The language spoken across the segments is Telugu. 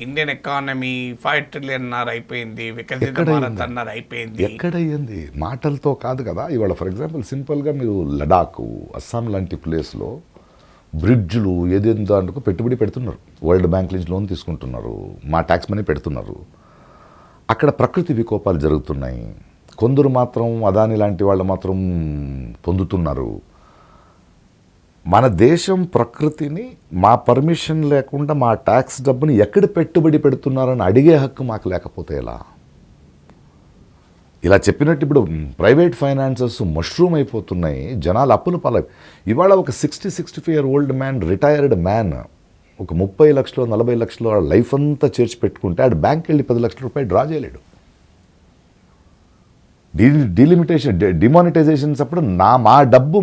ఇండియన్ ఎకానమీ 5 ట్రిలియన్ అయిపోయింది, వికసిత భారత్ అన్నారు అయిపోయింది. ఎక్కడయ్యింది? మాటలతో కాదు కదా. ఇవాళ ఫర్ ఎగ్జాంపుల్ సింపుల్గా మీరు లడాక్, అస్సాం లాంటి ప్లేస్లో బ్రిడ్జ్లు ఏదేదో దాంట్లో పెట్టుబడి పెడుతున్నారు. వరల్డ్ బ్యాంక్ నుంచి లోన్ తీసుకుంటున్నారు, మా ట్యాక్స్ మనీ పెడుతున్నారు. అక్కడ ప్రకృతి వికోపాలు జరుగుతున్నాయి. కొందరు మాత్రం అదాని లాంటి వాళ్ళు మాత్రం పొందుతున్నారు. మన దేశం ప్రకృతిని మా పర్మిషన్ లేకుండా మా ట్యాక్స్ డబ్బుని ఎక్కడ పెట్టుబడి పెడుతున్నారని అడిగే హక్కు మాకు లేకపోతే ఎలా? ఇలా చెప్పినట్టు ఇప్పుడు ప్రైవేట్ ఫైనాన్సెస్ మష్రూమ్ అయిపోతున్నాయి, జనాలు అప్పులు పాలై. ఇవాళ ఒక 60-65 year old man, retired man, ఒక 30 లక్షలు 40 లక్షలు లైఫ్ అంతా చేర్చి పెట్టుకుంటే ఆడు బ్యాంక్కి వెళ్ళి 10 లక్షల రూపాయలు డ్రా చేయలేడు. డిమానిటైజేషన్స్ అప్పుడు మా డబ్బు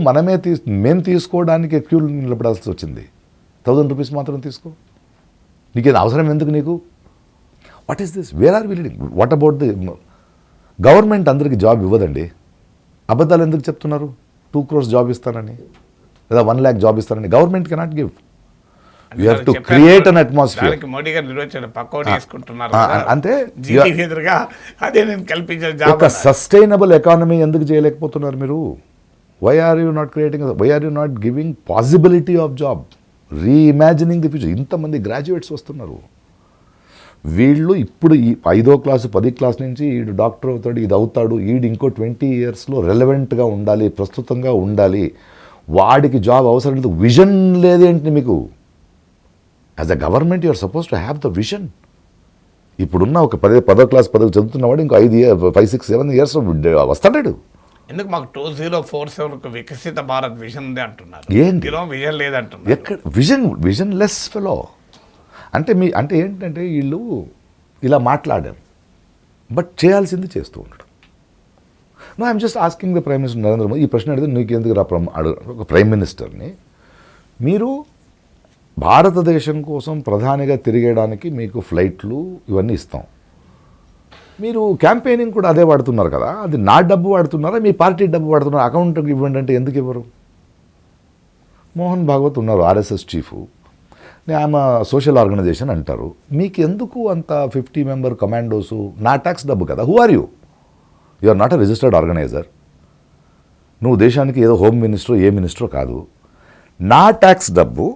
మేము తీసుకోవడానికి క్యూలు నిలబడాల్సి వచ్చింది. 1000 రూపీస్ మాత్రం తీసుకో, నీకేది అవసరం ఎందుకు నీకు? What is this? Where are we leading? What about the government? అందరికీ జాబ్ ఇవ్వదండి. అబద్ధాలు ఎందుకు చెప్తున్నారు? 2 crores జాబ్ ఇస్తానని లేదా 1 lakh జాబ్ ఇస్తానని. Government cannot give. You have to create an atmosphere. Modi గారు నిర్వచనం పక్కోటి తీసుకుంటున్నారు అంతే. అదే నేను కల్పించే ఒక సస్టైనబుల్ ఎకానమీ ఎందుకు చేయలేకపోతున్నారు మీరు? Why are you not creating, why are you not giving possibility of job, reimagining the future? ఇంతమంది గ్రాడ్యుయేట్స్ వస్తున్నారు. వీళ్ళు ఇప్పుడు ఈ 5వ క్లాసు 10వ క్లాస్ నుంచి ఈడు డాక్టర్ అవుతాడు, ఇది అవుతాడు, ఈడు ఇంకో 20 yearsలో రెలవెంట్గా ఉండాలి, ప్రస్తుతంగా ఉండాలి, వాడికి జాబ్ అవసరం లేదు. విజన్ లేదేంటి మీకు? As a government you're supposed to have the vision. ఇప్పుడున్న ఒక 10వ క్లాస్ 10 చదువుతున్నవాడు ఇంకో 5, 6, 7 years వస్తాడు. ఎందుకు మాకు 2047 వికసిత భారత్ విజన్ ఉంది అంటున్నారు? ఏంటి విజన్ లేదంటున్నారు? ఎక్కడ విజన్ లెస్ ఫెలో అంటే ఏంటంటే వీళ్ళు ఇలా మాట్లాడాం, బట్ చేయాల్సింది చేస్తూ ఉంటాడు. No I'm just asking the prime minister Narendra Modi. ఈ ప్రశ్న అడిగితే నీకు ఎందుకు ఒక ప్రైమ్ మినిస్టర్ని మీరు భారతదేశం కోసం ప్రధానిగా తిరిగేయడానికి మీకు ఫ్లైట్లు ఇవన్నీ ఇస్తాం. మీరు క్యాంపెయినింగ్ కూడా అదే వాడుతున్నారు కదా. అది నా డబ్బు వాడుతున్నారా, మీ పార్టీ డబ్బు వాడుతున్నారా? అకౌంట్కి ఇవ్వండి అంటే ఎందుకు ఇవ్వరు? మోహన్ భాగవత్ ఉన్నారు, ఆర్ఎస్ఎస్ చీఫ్, ఆమె సోషల్ ఆర్గనైజేషన్ అంటారు. మీకు ఎందుకు అంత 50 member కమాండోసు? నా ట్యాక్స్ డబ్బు కదా. Who are you? You are not a registered organizer. నువ్వు దేశానికి ఏదో హోమ్ మినిస్టర్ ఏ మినిస్టరో కాదు. నా ట్యాక్స్ డబ్బు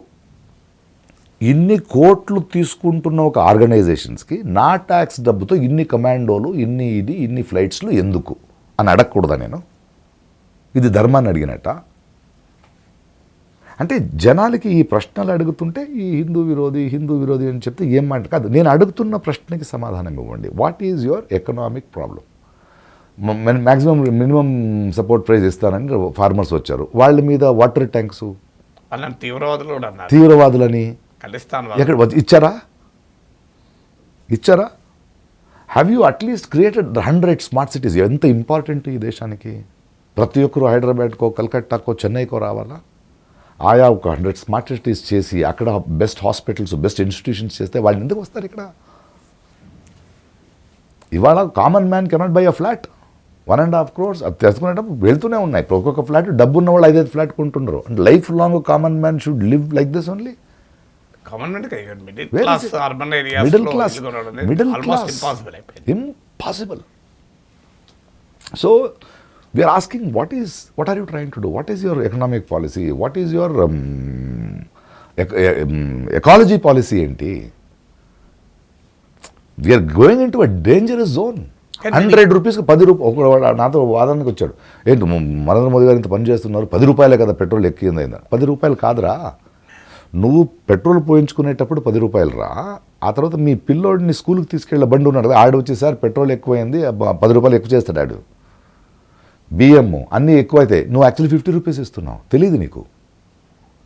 ఇన్ని కోట్లు తీసుకుంటున్న ఒక ఆర్గనైజేషన్స్కి నా ట్యాక్స్ డబ్బుతో ఇన్ని కమాండోలు, ఇన్ని ఫ్లైట్స్లు ఎందుకు అని అడగకూడదా నేను? ఇది ధర్మాన్ని అడిగినట్ట? అంటే జనాలకి ఈ ప్రశ్నలు అడుగుతుంటే ఈ హిందూ విరోధి అని చెప్తే ఏం మాట కాదు. నేను అడుగుతున్న ప్రశ్నకి సమాధానం ఇవ్వండి. What is your economic problem? Maximum minimum support price ఇస్తానని ఫార్మర్స్ వచ్చారు, వాళ్ళ మీద వాటర్ ట్యాంక్స్ తీవ్రవాదులని ఎక్కడ ఇచ్చారా? Have you at least created 100 smart cities? ఎంత ఇంపార్టెంట్ ఈ దేశానికి. ప్రతి ఒక్కరు హైదరాబాద్కో, కలకత్తాకో, చెన్నైకో రావాలా? ఆయా ఒక 100 స్మార్ట్ సిటీస్ చేసి అక్కడ బెస్ట్ హాస్పిటల్స్, బెస్ట్ ఇన్స్టిట్యూషన్స్ చేస్తే వాళ్ళు ఎందుకు వస్తారు ఇక్కడ? ఇవాళ common man cannot by a flat. 1.5 crores అది తెలుసుకునేటప్పుడు వెళ్తూనే ఉన్నాయి. ఒక్కొక్క ఫ్లాట్ డబ్బు ఉన్న వాళ్ళు 5 ఫ్లాట్ కొంటున్నారు. And life long common man should live like this only. Middle class impossible. So we are asking what are you trying to do? What is your economic policy? What is your ecology policy ఏంటి? We are going into a dangerous zone. 100 రూపీస్కి 10 రూపాయలు. నాతో వాదనకి వచ్చాడు, ఏంటి నరేంద్ర మోదీ గారు ఇంత పని చేస్తున్నారు, 10 రూపాయలే కదా పెట్రోల్ ఎక్కింది అయిందా? 10 రూపాయలు కాదురా, నువ్వు పెట్రోల్ పోయించుకునేటప్పుడు 10 రూపాయలు రా. ఆ తర్వాత మీ పిల్లోడిని స్కూల్కి తీసుకెళ్ళే బండి ఉన్నాడు, ఆడు వచ్చేసారి పెట్రోల్ ఎక్కువైంది 10 రూపాయలు ఎక్కువ చేస్తాడు ఆడు. బియ్యము అన్నీ ఎక్కువైతే నువ్వు యాక్చువల్లీ 50 రూపీస్ ఇస్తున్నావు, తెలియదు నీకు.